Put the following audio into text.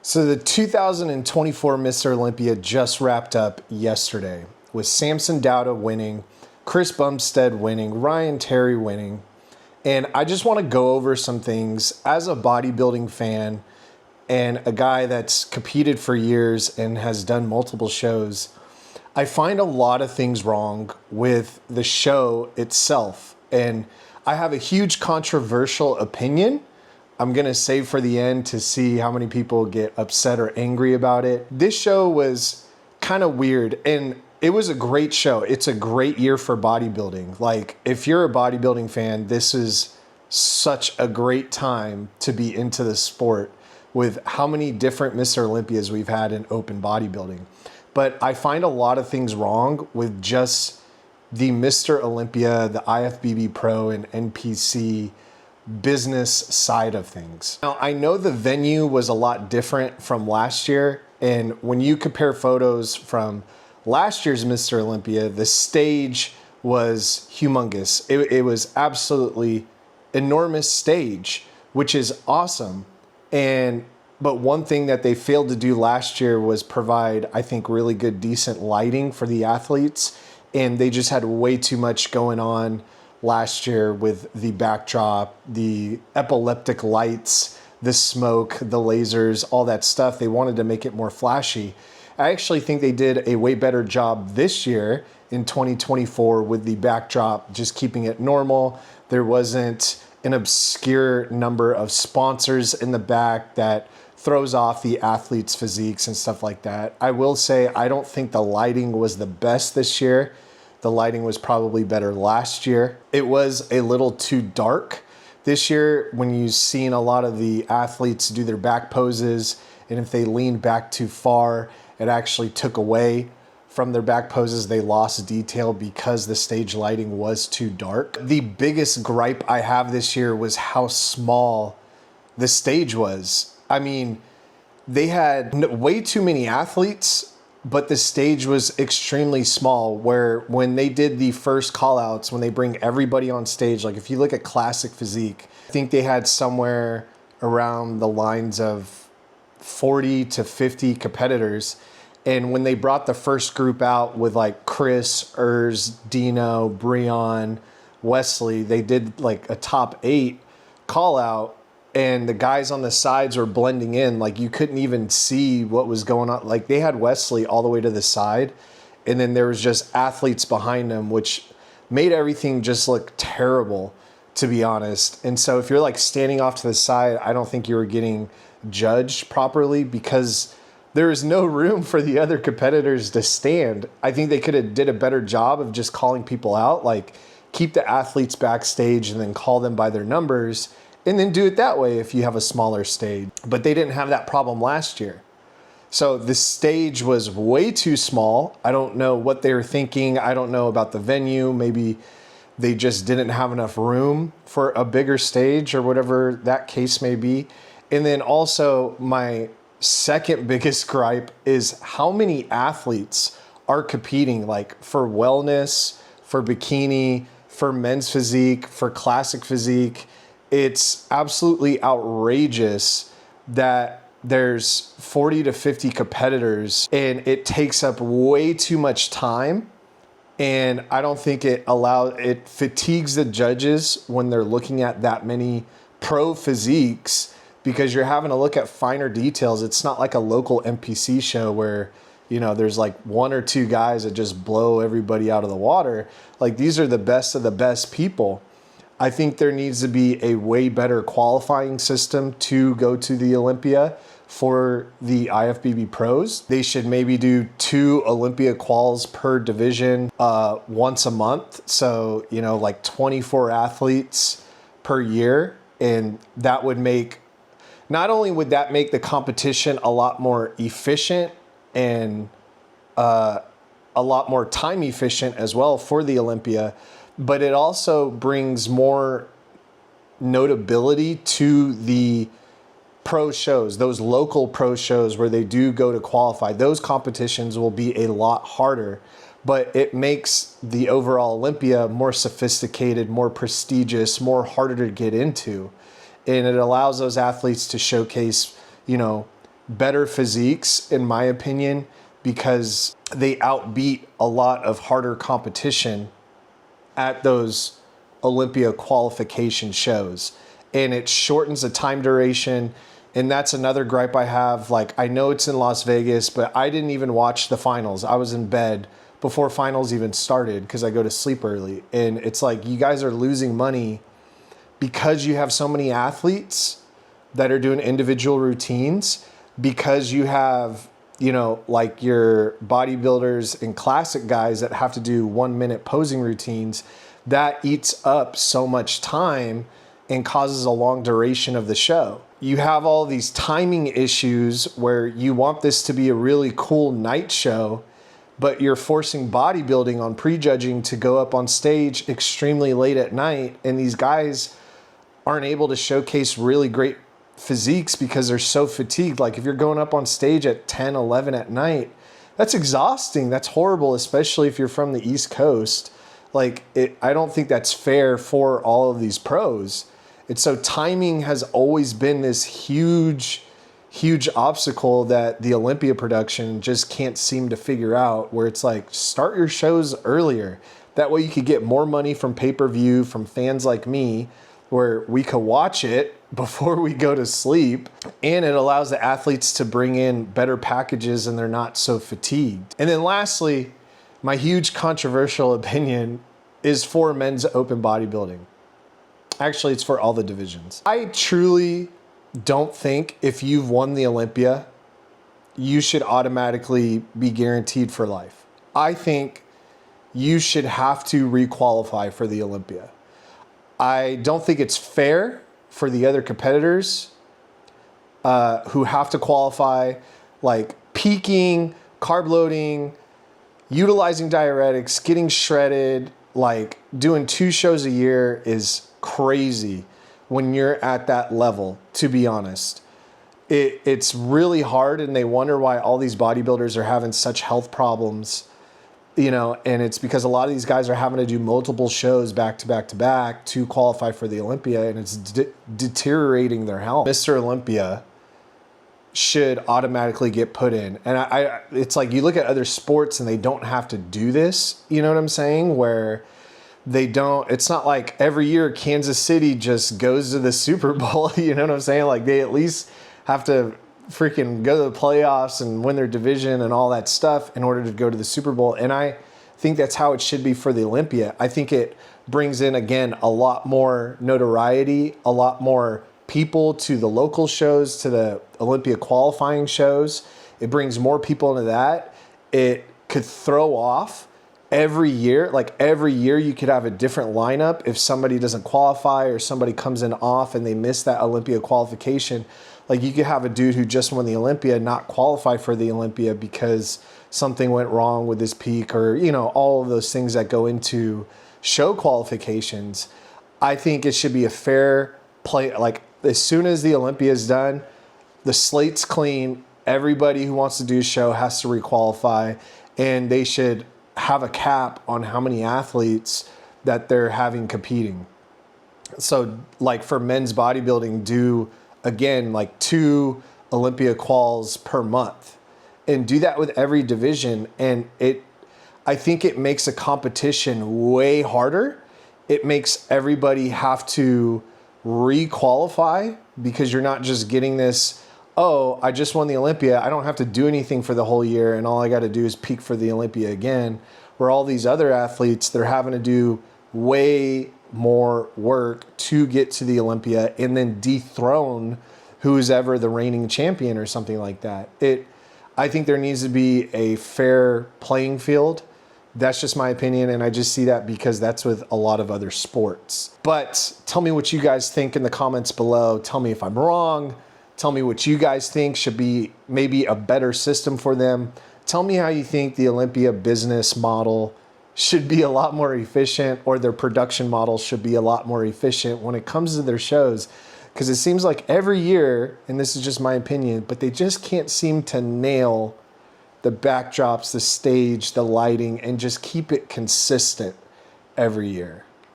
So the 2024 Mr. Olympia just wrapped up yesterday with Samson Dowda winning, Chris Bumstead winning, Ryan Terry winning. And I just want to go over some things as a bodybuilding fan and a guy that's competed for years and has done multiple shows. I find a lot of things wrong with the show itself. And I have a huge controversial opinion. I'm going to save for the end to see how many people get upset or angry about it. This show was kind of weird, and it was a great show. It's a great year for bodybuilding. Like, if you're a bodybuilding fan, this is such a great time to be into the sport with how many different Mr. Olympias we've had in open bodybuilding. But I find a lot of things wrong with just the Mr. Olympia, the IFBB Pro, and NPC business side of things. Now, I know the venue was a lot different from last year, and when you compare photos from last year's Mr. Olympia, the stage was humongous. It was absolutely enormous stage, which is awesome. But one thing that they failed to do last year was provide, I think, really good, decent lighting for the athletes, and they just had way too much going on last year with the backdrop, the epileptic lights, the smoke, the lasers, all that stuff. They wanted to make it more flashy. I actually think they did a way better job this year in 2024 with the backdrop, just keeping it normal. There wasn't an obscure number of sponsors in the back that throws off the athletes' physiques and stuff like that. I will say, I don't think the lighting was the best this year. The lighting was probably better last year. It was a little too dark this year when you've seen a lot of the athletes do their back poses, and if they leaned back too far, it actually took away from their back poses. They lost detail because the stage lighting was too dark. The biggest gripe I have this year was how small the stage was. I mean, they had way too many athletes, but the stage was extremely small, where when they did the first call outs, when they bring everybody on stage, like if you look at classic physique, I think they had somewhere around the lines of 40 to 50 competitors. And when they brought the first group out with like Chris, Dino, Breon, Wesley, they did like a top 8 call out, and the guys on the sides were blending in. Like, you couldn't even see what was going on. Like, they had Wesley all the way to the side, and then there was just athletes behind them, which made everything just look terrible, to be honest. And so if you're like standing off to the side, I don't think you were getting judged properly because there is no room for the other competitors to stand. I think they could have did a better job of just calling people out, like keep the athletes backstage and then call them by their numbers, and then do it that way if you have a smaller stage. But they didn't have that problem last year. So the stage was way too small. I don't know what they were thinking. I don't know about the venue. Maybe they just didn't have enough room for a bigger stage or whatever that case may be. And then also my second biggest gripe is how many athletes are competing, like for wellness, for bikini, for men's physique, for classic physique. It's absolutely outrageous that there's 40 to 50 competitors, and it takes up way too much time. And I don't think it fatigues the judges when they're looking at that many pro physiques, because you're having to look at finer details. It's not like a local NPC show where, you know, there's like 1 or 2 guys that just blow everybody out of the water. Like, these are the best of the best people. I think there needs to be a way better qualifying system to go to the Olympia for the IFBB pros. They should maybe do 2 Olympia quals per division once a month. So, you know, like 24 athletes per year. And that would make, not only would that make the competition a lot more efficient and a lot more time efficient as well for the Olympia, but it also brings more notability to the pro shows, those local pro shows where they do go to qualify. Those competitions will be a lot harder, but it makes the overall Olympia more sophisticated, more prestigious, more harder to get into. And it allows those athletes to showcase, you know, better physiques, in my opinion, because they outbeat a lot of harder competition at those Olympia qualification shows. And it shortens the time duration. And that's another gripe I have. Like, I know it's in Las Vegas, but I didn't even watch the finals. I was in bed before finals even started because I go to sleep early. And it's like, you guys are losing money because you have so many athletes that are doing individual routines, because you have, you know, like your bodybuilders and classic guys that have to do 1 minute posing routines. That eats up so much time and causes a long duration of the show. You have all these timing issues where you want this to be a really cool night show, but you're forcing bodybuilding on prejudging to go up on stage extremely late at night. And these guys aren't able to showcase really great physiques because they're so fatigued. Like, if you're going up on stage at 10, 11 at night, that's exhausting. That's horrible, especially if you're from the East Coast. Like, I don't think that's fair for all of these pros. And so timing has always been this huge obstacle that the Olympia production just can't seem to figure out, where it's like, start your shows earlier. That way you could get more money from pay-per-view from fans like me, where we could watch it before we go to sleep. And it allows the athletes to bring in better packages and they're not so fatigued. And then lastly, my huge controversial opinion is for men's open bodybuilding. Actually, it's for all the divisions. I truly don't think if you've won the Olympia, you should automatically be guaranteed for life. I think you should have to requalify for the Olympia. I don't think it's fair for the other competitors who have to qualify, like peaking, carb loading, utilizing diuretics, getting shredded, like doing 2 shows a year is crazy when you're at that level, to be honest. It's really hard, and they wonder why all these bodybuilders are having such health problems, you know, and it's because a lot of these guys are having to do multiple shows back to back to back to qualify for the Olympia, and it's deteriorating their health. Mr. Olympia should automatically get put in. And it's like, you look at other sports and they don't have to do this, you know what I'm saying? Where they don't, it's not like every year Kansas City just goes to the Super Bowl, you know what I'm saying? Like, they at least have to freaking go to the playoffs and win their division and all that stuff in order to go to the Super Bowl. And I think that's how it should be for the Olympia. I think it brings in, again, a lot more notoriety, a lot more people to the local shows, to the Olympia qualifying shows. It brings more people into that. It could throw off every year. Like, every year you could have a different lineup if somebody doesn't qualify or somebody comes in off and they miss that Olympia qualification. Like, you could have a dude who just won the Olympia not qualify for the Olympia because something went wrong with his peak, or, you know, all of those things that go into show qualifications. I think it should be a fair play. Like, as soon as the Olympia is done, the slate's clean. Everybody who wants to do a show has to requalify, and they should have a cap on how many athletes that they're having competing. So, like, for men's bodybuilding, do, again, like 2 Olympia quals per month, and do that with every division. And I think it makes a competition way harder. It makes everybody have to requalify, because you're not just getting this, oh, I just won the Olympia, I don't have to do anything for the whole year, and all I got to do is peak for the Olympia again. Where all these other athletes, they're having to do way more work to get to the Olympia and then dethrone who's ever the reigning champion or something like that. I think there needs to be a fair playing field. That's just my opinion, and I just see that because that's with a lot of other sports. But tell me what you guys think in the comments below. Tell me if I'm wrong. Tell me what you guys think should be maybe a better system for them. Tell me how you think the Olympia business model should be a lot more efficient, or their production model should be a lot more efficient when it comes to their shows. Because it seems like every year, and this is just my opinion, but they just can't seem to nail the backdrops, the stage, the lighting, and just keep it consistent every year.